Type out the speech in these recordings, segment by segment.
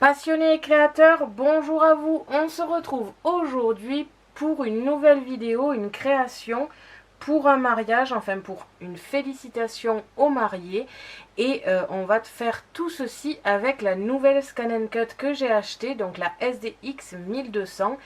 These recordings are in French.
Passionnés et créateurs, bonjour à vous. On se retrouve aujourd'hui pour une nouvelle vidéo, une création pour un mariage, enfin pour une félicitation aux mariés. Et on va faire tout ceci avec la nouvelle Scan Cut que j'ai achetée, donc la SDX 1200.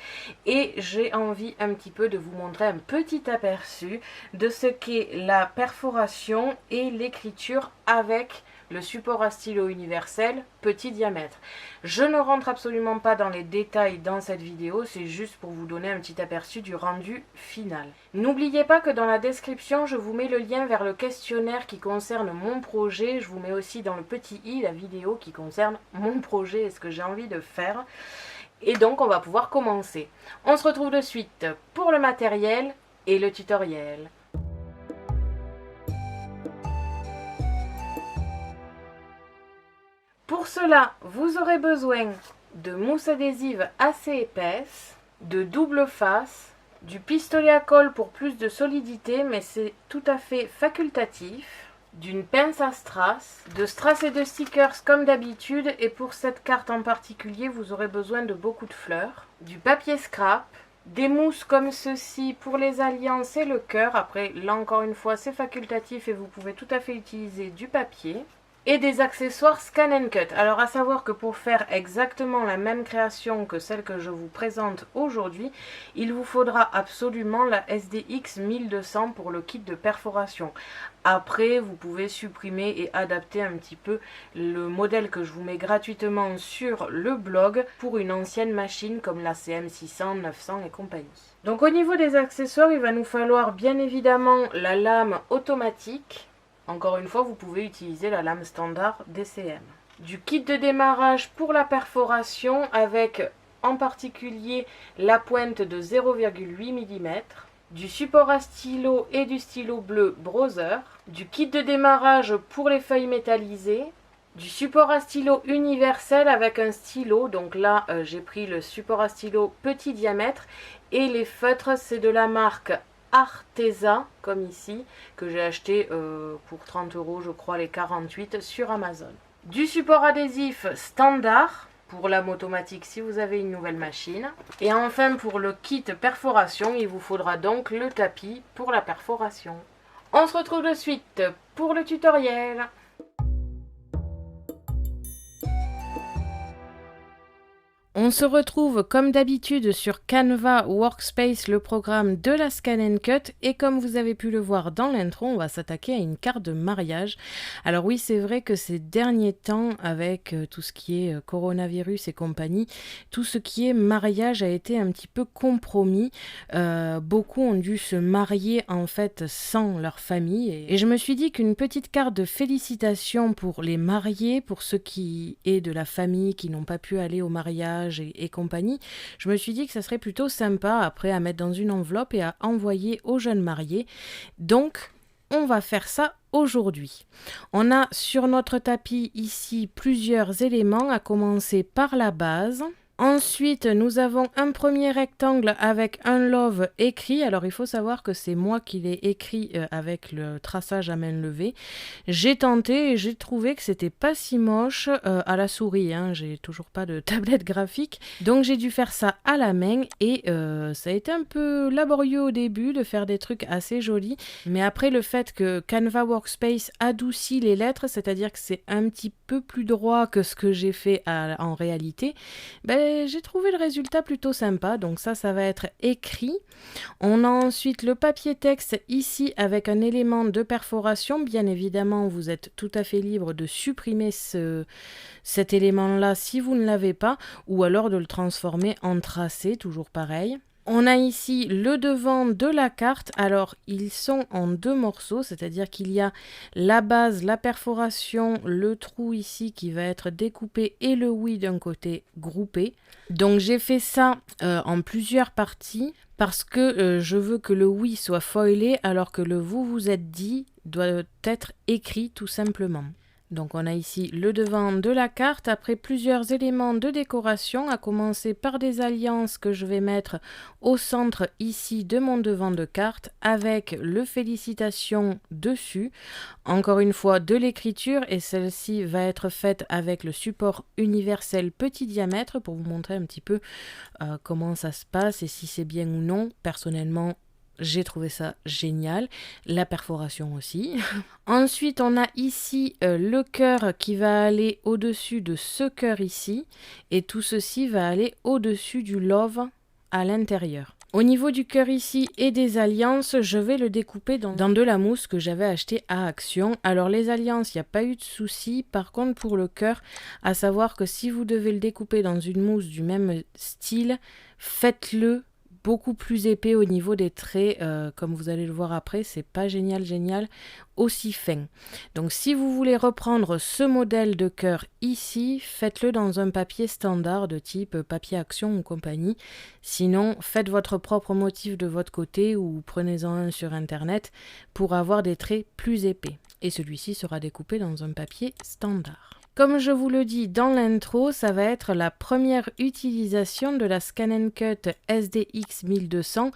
Et j'ai envie un petit peu de vous montrer un petit aperçu de ce qu'est la perforation et l'écriture avec le support à stylo universel petit diamètre. Je ne rentre absolument pas dans les détails dans cette vidéo, c'est juste pour vous donner un petit aperçu du rendu final. N'oubliez pas que dans la description, je vous mets le lien vers le questionnaire qui concerne mon projet. Je vous mets aussi dans le petit i la vidéo qui concerne mon projet et ce que j'ai envie de faire. Et donc, on va pouvoir commencer. On se retrouve de suite pour le matériel et le tutoriel. Pour cela, vous aurez besoin de mousse adhésive assez épaisse, de double face, du pistolet à colle pour plus de solidité, mais c'est tout à fait facultatif, d'une pince à strass, de strass et de stickers comme d'habitude, et pour cette carte en particulier, vous aurez besoin de beaucoup de fleurs, du papier scrap, des mousses comme ceci pour les alliances et le cœur. Après, là encore une fois, c'est facultatif et vous pouvez tout à fait utiliser du papier. Et des accessoires Scan Cut. Alors à savoir que pour faire exactement la même création que celle que je vous présente aujourd'hui, il vous faudra absolument la SDX 1200 pour le kit de perforation. Après, vous pouvez supprimer et adapter un petit peu le modèle que je vous mets gratuitement sur le blog pour une ancienne machine comme la CM600, 900 et compagnie. Donc au niveau des accessoires, il va nous falloir bien évidemment la lame automatique. Encore une fois, vous pouvez utiliser la lame standard DCM. Du kit de démarrage pour la perforation avec en particulier la pointe de 0,8 mm, du support à stylo et du stylo bleu Brother, du kit de démarrage pour les feuilles métallisées, du support à stylo universel avec un stylo, donc là j'ai pris le support à stylo petit diamètre et les feutres c'est de la marque Arteza, comme ici, que j'ai acheté pour 30 € je crois les 48 sur Amazon. Du support adhésif standard pour lame automatique si vous avez une nouvelle machine. Et enfin pour le kit perforation, il vous faudra donc le tapis pour la perforation. On se retrouve de suite pour le tutoriel. On se retrouve comme d'habitude sur Canva Workspace, le programme de la Scan Cut, et comme vous avez pu le voir dans l'intro, on va s'attaquer à une carte de mariage. Alors oui, c'est vrai que ces derniers temps, avec tout ce qui est coronavirus et compagnie, tout ce qui est mariage a été un petit peu compromis. Beaucoup ont dû se marier en fait sans leur famille, et je me suis dit qu'une petite carte de félicitations pour les mariés, pour ceux qui est de la famille, qui n'ont pas pu aller au mariage, et compagnie, je me suis dit que ça serait plutôt sympa après à mettre dans une enveloppe et à envoyer aux jeunes mariés. Donc, on va faire ça aujourd'hui. On a sur notre tapis ici plusieurs éléments, à commencer par la base. Ensuite, nous avons un premier rectangle avec un love écrit. Alors, il faut savoir que c'est moi qui l'ai écrit avec le traçage à main levée. J'ai tenté et j'ai trouvé que c'était pas si moche à la souris. J'ai toujours pas de tablette graphique. Donc, j'ai dû faire ça à la main et ça a été un peu laborieux au début de faire des trucs assez jolis. Mais après, le fait que Canva Workspace adoucit les lettres, c'est-à-dire que c'est un petit peu plus droit que ce que j'ai fait en réalité, j'ai trouvé le résultat plutôt sympa, donc ça va être écrit. On a ensuite le papier texte ici avec un élément de perforation. Bien évidemment, vous êtes tout à fait libre de supprimer cet élément-là si vous ne l'avez pas, ou alors de le transformer en tracé, toujours pareil. On a ici le devant de la carte. Alors, ils sont en deux morceaux, c'est-à-dire qu'il y a la base, la perforation, le trou ici qui va être découpé et le oui d'un côté groupé. Donc, j'ai fait ça en plusieurs parties parce que je veux que le oui soit foilé alors que le vous vous êtes dit doit être écrit tout simplement. Donc on a ici le devant de la carte, après plusieurs éléments de décoration, à commencer par des alliances que je vais mettre au centre ici de mon devant de carte, avec le félicitations dessus, encore une fois de l'écriture, et celle-ci va être faite avec le support universel petit diamètre pour vous montrer un petit peu comment ça se passe et si c'est bien ou non. Personnellement, j'ai trouvé ça génial, la perforation aussi. Ensuite, on a ici le cœur qui va aller au-dessus de ce cœur ici, et tout ceci va aller au-dessus du love à l'intérieur. Au niveau du cœur ici et des alliances, je vais le découper dans de la mousse que j'avais acheté à Action. Alors les alliances, il n'y a pas eu de souci. Par contre pour le cœur, à savoir que si vous devez le découper dans une mousse du même style, faites-le beaucoup plus épais au niveau des traits, comme vous allez le voir après, c'est pas génial, aussi fin. Donc si vous voulez reprendre ce modèle de cœur ici, faites-le dans un papier standard de type papier Action ou compagnie. Sinon, faites votre propre motif de votre côté ou prenez-en un sur internet pour avoir des traits plus épais. Et celui-ci sera découpé dans un papier standard. Comme je vous le dis dans l'intro, ça va être la première utilisation de la Scan & Cut SDX 1200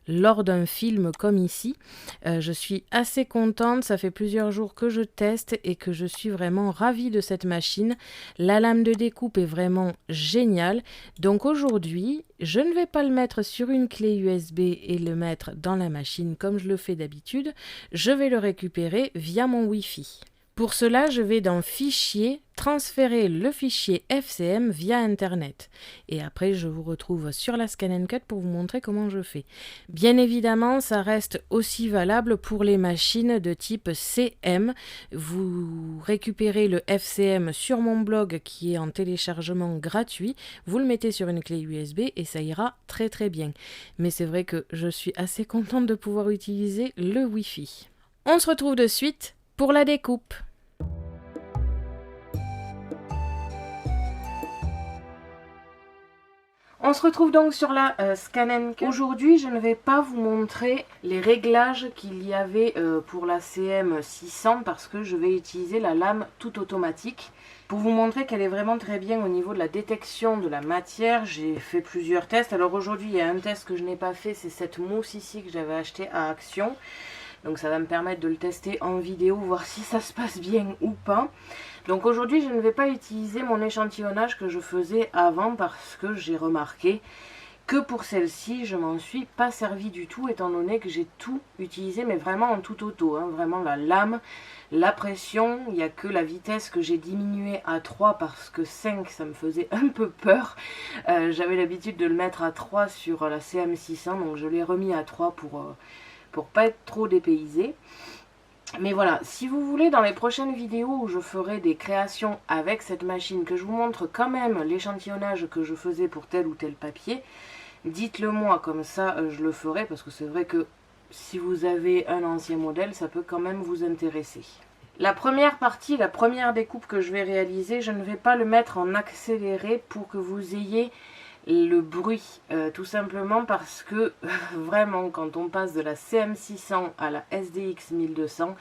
lors d'un film comme ici. Je suis assez contente, ça fait plusieurs jours que je teste et que je suis vraiment ravie de cette machine. La lame de découpe est vraiment géniale. Donc aujourd'hui, je ne vais pas le mettre sur une clé USB et le mettre dans la machine comme je le fais d'habitude. Je vais le récupérer via mon Wi-Fi. Pour cela, je vais dans Fichier, transférer le fichier FCM via Internet. Et après, je vous retrouve sur la Scan & Cut pour vous montrer comment je fais. Bien évidemment, ça reste aussi valable pour les machines de type CM. Vous récupérez le FCM sur mon blog qui est en téléchargement gratuit. Vous le mettez sur une clé USB et ça ira très très bien. Mais c'est vrai que je suis assez contente de pouvoir utiliser le Wi-Fi. On se retrouve de suite pour la découpe. On se retrouve donc sur la Scan & Cut. Aujourd'hui, je ne vais pas vous montrer les réglages qu'il y avait pour la CM600 parce que je vais utiliser la lame toute automatique pour vous montrer qu'elle est vraiment très bien au niveau de la détection de la matière. J'ai fait plusieurs tests. Alors aujourd'hui, il y a un test que je n'ai pas fait, c'est cette mousse ici que j'avais acheté à Action. Donc ça va me permettre de le tester en vidéo, voir si ça se passe bien ou pas. Donc aujourd'hui, je ne vais pas utiliser mon échantillonnage que je faisais avant parce que j'ai remarqué que pour celle-ci, je m'en suis pas servi du tout étant donné que j'ai tout utilisé, mais vraiment en tout auto. Hein, vraiment la lame, la pression, il n'y a que la vitesse que j'ai diminuée à 3 parce que 5, ça me faisait un peu peur. J'avais l'habitude de le mettre à 3 sur la CM600, donc je l'ai remis à 3 pour pas être trop dépaysé. Mais voilà, si vous voulez, dans les prochaines vidéos où je ferai des créations avec cette machine, que je vous montre quand même l'échantillonnage que je faisais pour tel ou tel papier, dites-le moi, comme ça je le ferai, parce que c'est vrai que si vous avez un ancien modèle, ça peut quand même vous intéresser. La première partie, la première découpe que je vais réaliser, je ne vais pas le mettre en accéléré pour que vous ayez le bruit, tout simplement parce que vraiment quand on passe de la CM600 à la SDX 1200,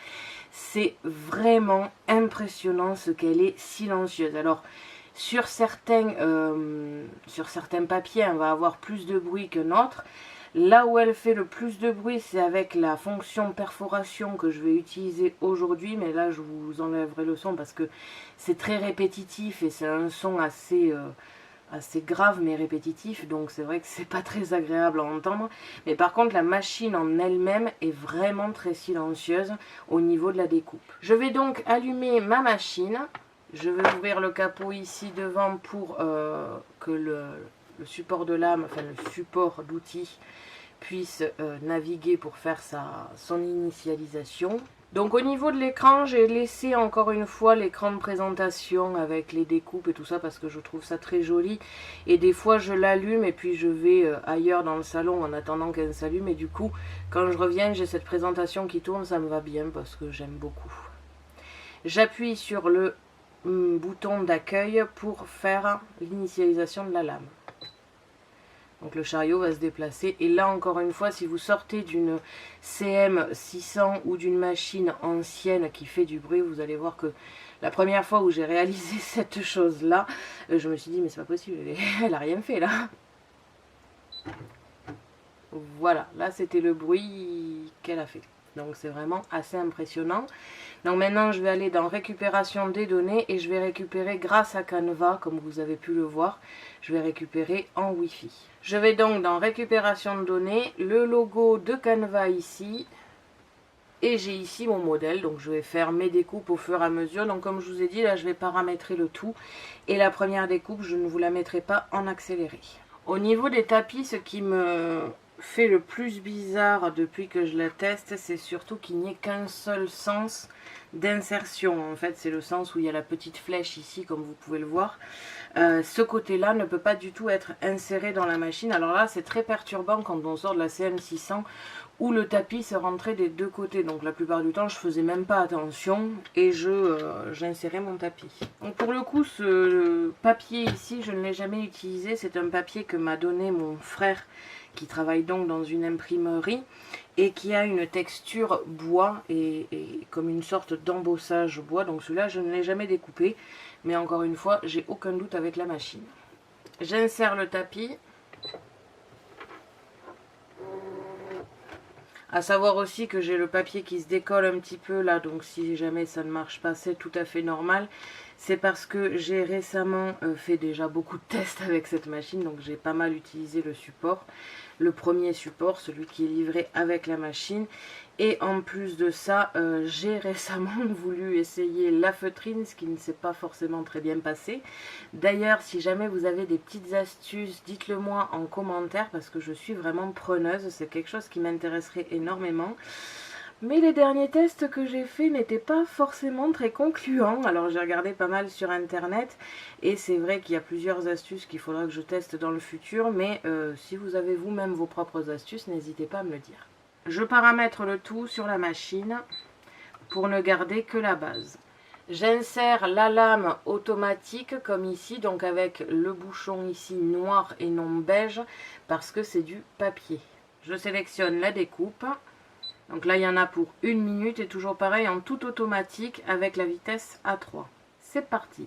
c'est vraiment impressionnant ce qu'elle est silencieuse. Alors sur certains papiers, on va avoir plus de bruit que d'autres. Là où elle fait le plus de bruit, c'est avec la fonction perforation que je vais utiliser aujourd'hui, mais là je vous enlèverai le son parce que c'est très répétitif et c'est un son assez grave mais répétitif, donc c'est vrai que c'est pas très agréable à entendre. Mais par contre la machine en elle-même est vraiment très silencieuse au niveau de la découpe. Je vais donc allumer ma machine. Je vais ouvrir le capot ici devant pour que le support de lame, enfin le support d'outil puisse naviguer pour faire son initialisation. Donc au niveau de l'écran, j'ai laissé encore une fois l'écran de présentation avec les découpes et tout ça parce que je trouve ça très joli. Et des fois je l'allume et puis je vais ailleurs dans le salon en attendant qu'elle s'allume. Et du coup, quand je reviens, j'ai cette présentation qui tourne, ça me va bien parce que j'aime beaucoup. J'appuie sur le bouton d'accueil pour faire l'initialisation de la lame. Donc le chariot va se déplacer. Et là, encore une fois, si vous sortez d'une CM 600 ou d'une machine ancienne qui fait du bruit, vous allez voir que la première fois où j'ai réalisé cette chose-là, je me suis dit, mais c'est pas possible, elle a rien fait là. Voilà, là c'était le bruit qu'elle a fait. Donc c'est vraiment assez impressionnant. Donc maintenant je vais aller dans récupération des données et je vais récupérer grâce à Canva, comme vous avez pu le voir, je vais récupérer en Wi-Fi. Je vais donc dans récupération de données, le logo de Canva ici. Et j'ai ici mon modèle, donc je vais faire mes découpes au fur et à mesure. Donc comme je vous ai dit, là je vais paramétrer le tout. Et la première découpe, je ne vous la mettrai pas en accéléré. Au niveau des tapis, ce qui me fait le plus bizarre depuis que je la teste, c'est surtout qu'il n'y ait qu'un seul sens d'insertion. En fait, c'est le sens où il y a la petite flèche ici, comme vous pouvez le voir. Ce côté-là ne peut pas du tout être inséré dans la machine. Alors là, c'est très perturbant quand on sort de la CM600 où le tapis se rentrait des deux côtés. Donc la plupart du temps, je faisais même pas attention et j'insérais mon tapis. Donc pour le coup, ce papier ici, je ne l'ai jamais utilisé. C'est un papier que m'a donné mon frère qui travaille donc dans une imprimerie et qui a une texture bois et comme une sorte d'embossage bois. Donc celui-là, je ne l'ai jamais découpé. Mais encore une fois, j'ai aucun doute avec la machine. J'insère le tapis. À savoir aussi que j'ai le papier qui se décolle un petit peu là, donc si jamais ça ne marche pas, c'est tout à fait normal. C'est parce que j'ai récemment fait déjà beaucoup de tests avec cette machine, donc j'ai pas mal utilisé le support. Le premier support, celui qui est livré avec la machine. Et en plus de ça, j'ai récemment voulu essayer la feutrine, ce qui ne s'est pas forcément très bien passé. D'ailleurs, si jamais vous avez des petites astuces, dites-le moi en commentaire parce que je suis vraiment preneuse. C'est quelque chose qui m'intéresserait énormément. Mais les derniers tests que j'ai faits n'étaient pas forcément très concluants. Alors j'ai regardé pas mal sur internet et c'est vrai qu'il y a plusieurs astuces qu'il faudra que je teste dans le futur. Mais si vous avez vous-même vos propres astuces, n'hésitez pas à me le dire. Je paramètre le tout sur la machine pour ne garder que la base. J'insère la lame automatique comme ici, donc avec le bouchon ici noir et non beige parce que c'est du papier. Je sélectionne la découpe. Donc là, il y en a pour 1 minute et toujours pareil en tout automatique avec la vitesse A3. C'est parti.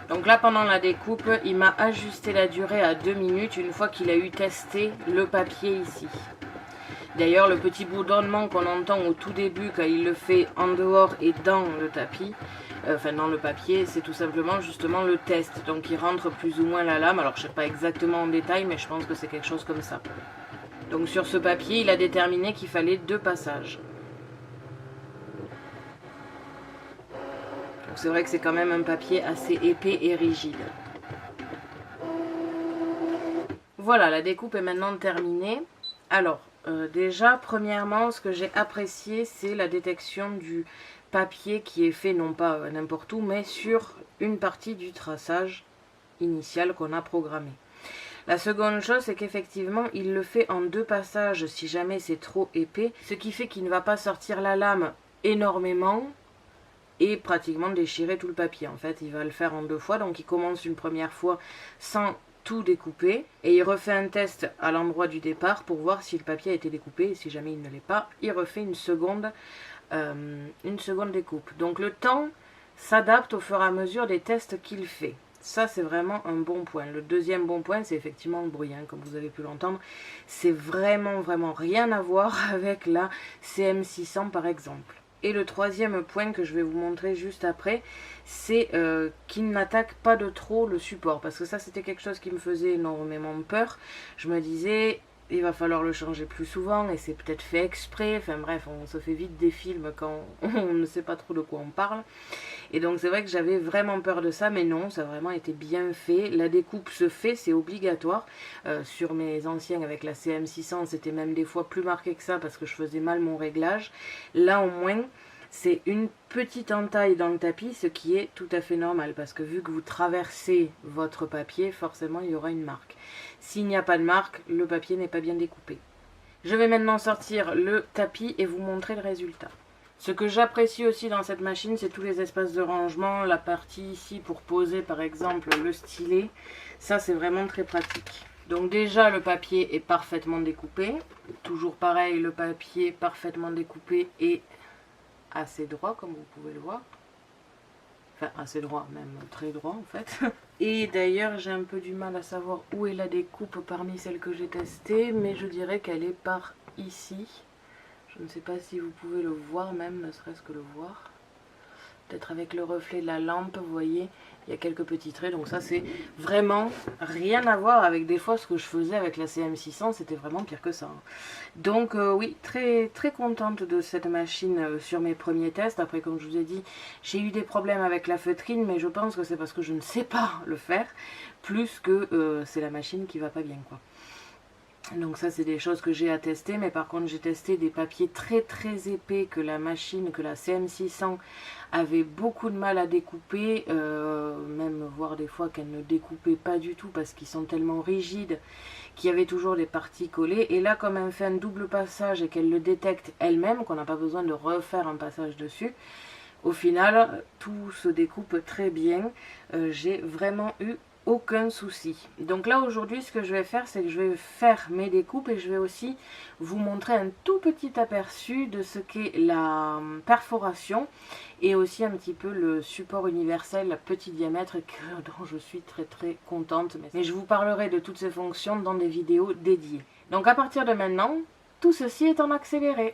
Donc là, pendant la découpe, il m'a ajusté la durée à 2 minutes une fois qu'il a eu testé le papier ici. D'ailleurs, le petit bourdonnement qu'on entend au tout début quand il le fait en dehors et dans le tapis, enfin dans le papier, c'est tout simplement justement le test. Donc il rentre plus ou moins la lame. Alors je ne sais pas exactement en détail, mais je pense que c'est quelque chose comme ça. Donc sur ce papier, il a déterminé qu'il fallait 2 passages. C'est vrai que c'est quand même un papier assez épais et rigide. Voilà, la découpe est maintenant terminée. Alors, déjà, premièrement, ce que j'ai apprécié, c'est la détection du papier qui est fait, non pas n'importe où, mais sur une partie du traçage initial qu'on a programmé. La seconde chose, c'est qu'effectivement, il le fait en 2 passages si jamais c'est trop épais, ce qui fait qu'il ne va pas sortir la lame énormément et pratiquement déchirer tout le papier. En fait, il va le faire en 2 fois, donc il commence une première fois sans tout découper et il refait un test à l'endroit du départ pour voir si le papier a été découpé et si jamais il ne l'est pas, il refait une seconde découpe. Donc le temps s'adapte au fur et à mesure des tests qu'il fait. Ça, c'est vraiment un bon point. Le deuxième bon point, c'est effectivement le bruit, hein, comme vous avez pu l'entendre. C'est vraiment rien à voir avec la CM600 par exemple. Et le troisième point que je vais vous montrer juste après, c'est qu'il n'attaque pas de trop le support. Parce que ça, c'était quelque chose qui me faisait énormément peur. Je me disais, il va falloir le changer plus souvent et c'est peut-être fait exprès. Enfin bref, on se fait vite des films quand on ne sait pas trop de quoi on parle. Et donc c'est vrai que j'avais vraiment peur de ça, mais non, ça a vraiment été bien fait. La découpe se fait, c'est obligatoire. Sur mes anciens avec la CM600, c'était même des fois plus marqué que ça parce que je faisais mal mon réglage. Là au moins, c'est une petite entaille dans le tapis, ce qui est tout à fait normal parce que vu que vous traversez votre papier, forcément il y aura une marque. S'il n'y a pas de marque, le papier n'est pas bien découpé. Je vais maintenant sortir le tapis et vous montrer le résultat. Ce que j'apprécie aussi dans cette machine, c'est tous les espaces de rangement, la partie ici pour poser par exemple le stylet. Ça c'est vraiment très pratique. Donc déjà le papier est parfaitement découpé. Toujours pareil, le papier parfaitement découpé et assez droit comme vous pouvez le voir. Enfin assez droit, même très droit en fait. Et d'ailleurs j'ai un peu du mal à savoir où est la découpe parmi celles que j'ai testées, mais je dirais qu'elle est par ici. Je ne sais pas si vous pouvez le voir même, ne serait-ce que le voir. Peut-être avec le reflet de la lampe, vous voyez, il y a quelques petits traits. Donc ça, c'est vraiment rien à voir avec des fois ce que je faisais avec la CM600. C'était vraiment pire que ça. Donc oui, très, très contente de cette machine sur mes premiers tests. Après, comme je vous ai dit, j'ai eu des problèmes avec la feutrine, mais je pense que c'est parce que je ne sais pas le faire, plus que c'est la machine qui va pas bien, quoi. Donc ça c'est des choses que j'ai à tester, mais par contre j'ai testé des papiers très très épais que la machine, que la CM600 avait beaucoup de mal à découper, même voir des fois qu'elle ne découpait pas du tout parce qu'ils sont tellement rigides qu'il y avait toujours des parties collées. Et là comme elle fait un double passage et qu'elle le détecte elle-même, qu'on n'a pas besoin de refaire un passage dessus, au final tout se découpe très bien. J'ai vraiment eu aucun souci. Donc là aujourd'hui ce que je vais faire, c'est que je vais faire mes découpes et je vais aussi vous montrer un tout petit aperçu de ce qu'est la perforation et aussi un petit peu le support universel petit diamètre dont je suis très très contente. Mais je vous parlerai de toutes ces fonctions dans des vidéos dédiées. Donc à partir de maintenant, tout ceci est en accéléré.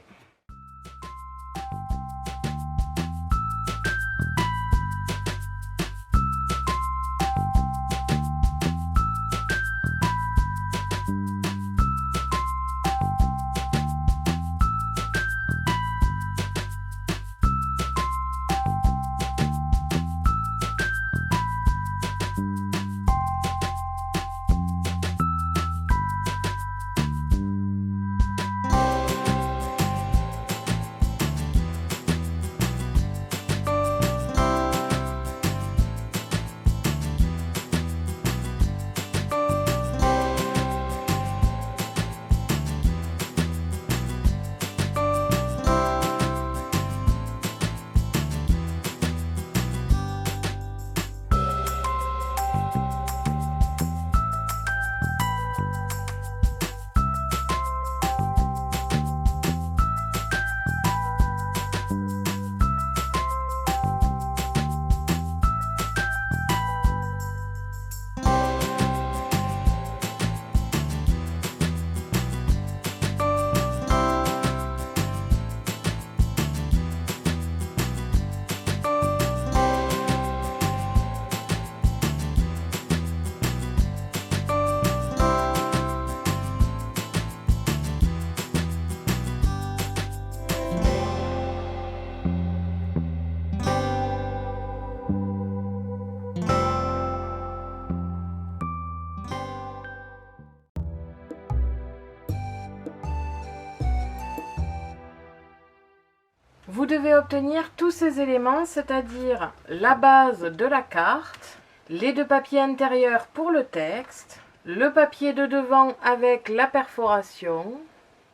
Vous devez obtenir tous ces éléments, c'est-à-dire la base de la carte, les deux papiers intérieurs pour le texte, le papier de devant avec la perforation,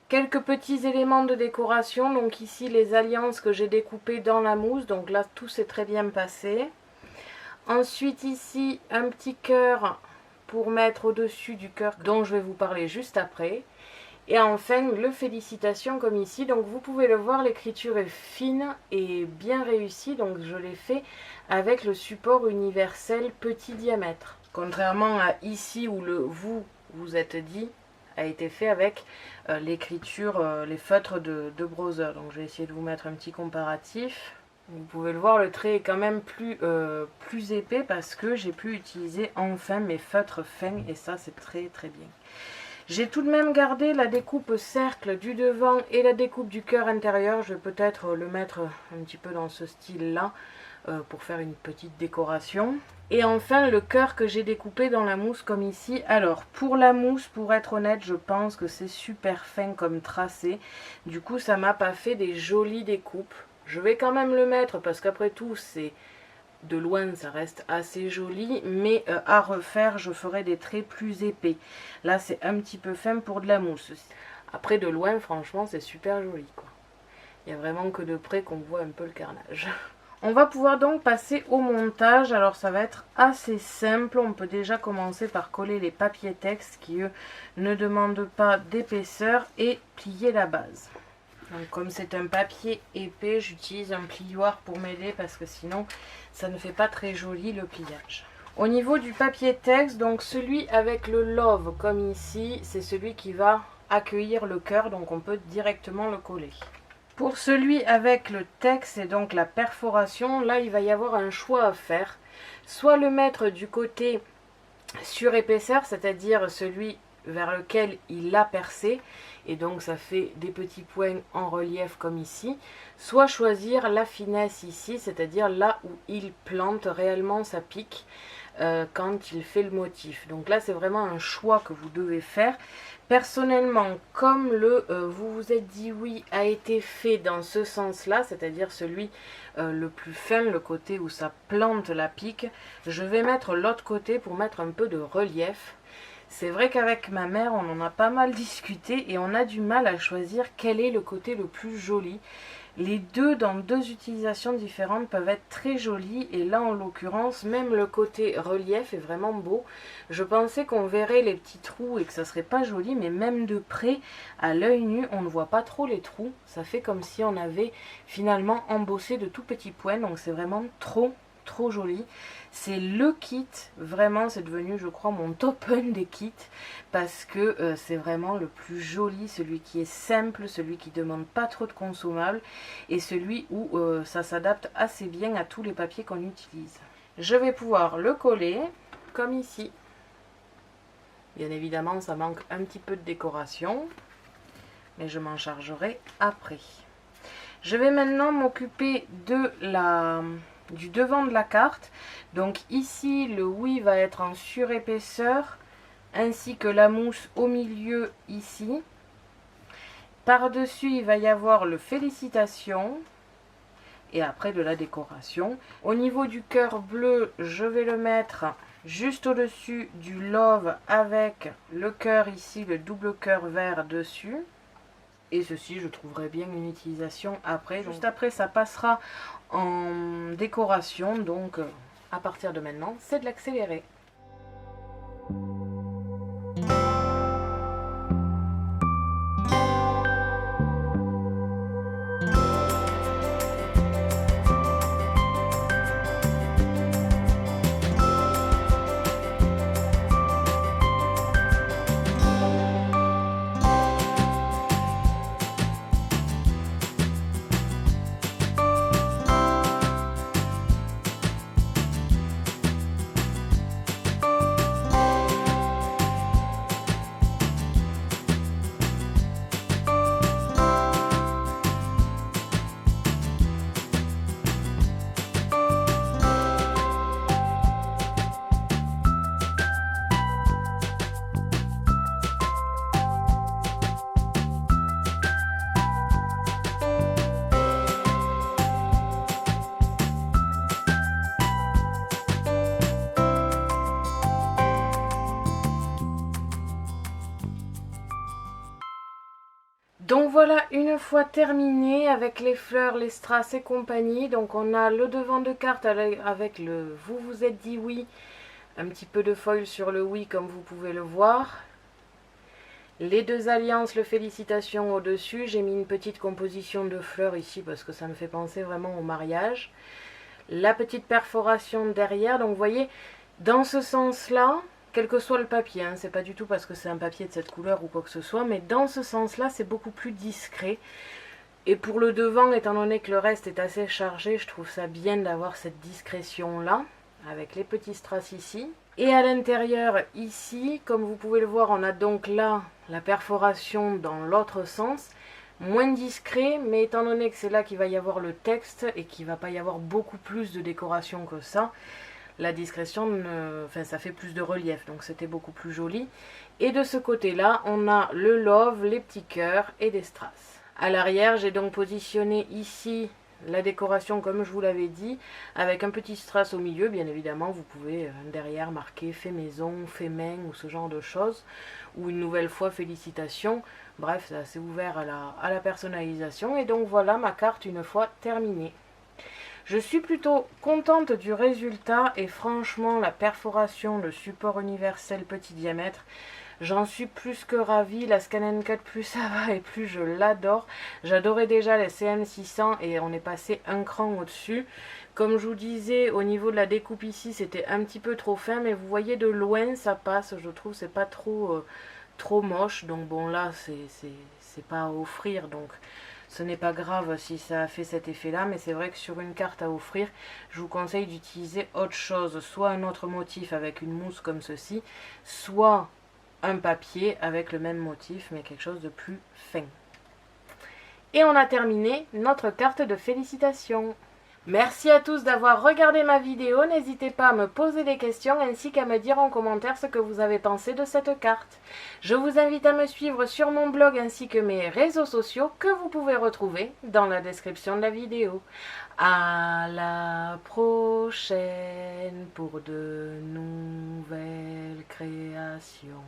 quelques petits éléments de décoration, donc ici les alliances que j'ai découpées dans la mousse, donc là tout s'est très bien passé. Ensuite ici un petit cœur pour mettre au-dessus du cœur dont je vais vous parler juste après. Et enfin, le félicitations comme ici. Donc vous pouvez le voir, l'écriture est fine et bien réussie. Donc je l'ai fait avec le support universel petit diamètre. Contrairement à ici où le vous êtes dit a été fait avec l'écriture, les feutres de Brother. Donc je vais essayer de vous mettre un petit comparatif. Vous pouvez le voir, le trait est quand même plus épais parce que j'ai pu utiliser enfin mes feutres fins et ça c'est très très bien. J'ai tout de même gardé la découpe cercle du devant et la découpe du cœur intérieur. Je vais peut-être le mettre un petit peu dans ce style-là pour faire une petite décoration. Et enfin le cœur que j'ai découpé dans la mousse comme ici. Alors pour la mousse, pour être honnête, je pense que c'est super fin comme tracé. Du coup ça m'a pas fait des jolies découpes. Je vais quand même le mettre parce qu'après tout c'est... De loin ça reste assez joli, mais à refaire je ferai des traits plus épais. Là c'est un petit peu fin pour de la mousse. Après de loin franchement c'est super joli quoi. Il n'y a vraiment que de près qu'on voit un peu le carnage. On va pouvoir donc passer au montage. Alors ça va être assez simple. On peut déjà commencer par coller les papiers texte qui eux ne demandent pas d'épaisseur et plier la base. Donc comme c'est un papier épais, j'utilise un plioir pour m'aider parce que sinon ça ne fait pas très joli le pliage. Au niveau du papier texte, donc celui avec le love comme ici, c'est celui qui va accueillir le cœur, donc on peut directement le coller. Pour celui avec le texte et donc la perforation, là il va y avoir un choix à faire. Soit le mettre du côté sur épaisseur, c'est-à-dire celui vers lequel il a percé, et donc ça fait des petits points en relief comme ici, soit choisir la finesse ici, c'est-à-dire là où il plante réellement sa pique quand il fait le motif. Donc là c'est vraiment un choix que vous devez faire. Personnellement, comme le vous vous êtes dit oui a été fait dans ce sens-là, c'est-à-dire celui le plus fin, le côté où ça plante la pique, je vais mettre l'autre côté pour mettre un peu de relief. C'est vrai qu'avec ma mère, on en a pas mal discuté et on a du mal à choisir quel est le côté le plus joli. Les deux, dans deux utilisations différentes, peuvent être très jolis et là, en l'occurrence, même le côté relief est vraiment beau. Je pensais qu'on verrait les petits trous et que ça serait pas joli, mais même de près, à l'œil nu, on ne voit pas trop les trous. Ça fait comme si on avait finalement embossé de tout petits points, donc c'est vraiment trop joli. C'est le kit, vraiment c'est devenu je crois mon top 1 des kits parce que c'est vraiment le plus joli, celui qui est simple, celui qui demande pas trop de consommables et celui où ça s'adapte assez bien à tous les papiers qu'on utilise. Je vais pouvoir le coller comme ici. Bien évidemment ça manque un petit peu de décoration, mais je m'en chargerai après. Je vais maintenant m'occuper du devant de la carte. Donc ici le oui va être en surépaisseur ainsi que la mousse au milieu ici. Par dessus il va y avoir le félicitations et après de la décoration. Au niveau du cœur bleu, je vais le mettre juste au dessus du love avec le cœur ici, le double cœur vert dessus. Et ceci, je trouverai bien une utilisation après. Juste après, ça passera en décoration. Donc, à partir de maintenant, c'est de l'accélérer. Donc voilà, une fois terminé avec les fleurs, les strass et compagnie, donc on a le devant de carte avec le vous vous êtes dit oui, un petit peu de foil sur le oui comme vous pouvez le voir. Les deux alliances, le félicitations au-dessus, j'ai mis une petite composition de fleurs ici parce que ça me fait penser vraiment au mariage. La petite perforation derrière, donc vous voyez, dans ce sens-là, quel que soit le papier, hein, c'est pas du tout parce que c'est un papier de cette couleur ou quoi que ce soit, mais dans ce sens-là, c'est beaucoup plus discret. Et pour le devant, étant donné que le reste est assez chargé, je trouve ça bien d'avoir cette discrétion-là, avec les petits strass ici. Et à l'intérieur, ici, comme vous pouvez le voir, on a donc là la perforation dans l'autre sens. Moins discret, mais étant donné que c'est là qu'il va y avoir le texte et qu'il va pas y avoir beaucoup plus de décoration que ça, la discrétion, enfin, ça fait plus de relief, donc c'était beaucoup plus joli. Et de ce côté-là, on a le love, les petits cœurs et des strass. À l'arrière, j'ai donc positionné ici la décoration comme je vous l'avais dit, avec un petit strass au milieu. Bien évidemment, vous pouvez derrière marquer fait maison, fait main ou ce genre de choses, ou une nouvelle fois félicitations. Bref, c'est assez ouvert à la personnalisation. Et donc voilà ma carte une fois terminée. Je suis plutôt contente du résultat et franchement la perforation, le support universel petit diamètre, j'en suis plus que ravie. La Scan Cut, plus ça va et plus je l'adore. J'adorais déjà les CM600 et on est passé un cran au-dessus. Comme je vous disais, au niveau de la découpe ici, c'était un petit peu trop fin, mais vous voyez de loin ça passe, je trouve, c'est pas trop moche. Donc bon, là c'est pas à offrir, donc ce n'est pas grave si ça a fait cet effet là, mais c'est vrai que sur une carte à offrir, je vous conseille d'utiliser autre chose, soit un autre motif avec une mousse comme ceci, soit un papier avec le même motif mais quelque chose de plus fin. Et on a terminé notre carte de félicitations. Merci à tous d'avoir regardé ma vidéo, n'hésitez pas à me poser des questions ainsi qu'à me dire en commentaire ce que vous avez pensé de cette carte. Je vous invite à me suivre sur mon blog ainsi que mes réseaux sociaux que vous pouvez retrouver dans la description de la vidéo. À la prochaine pour de nouvelles créations.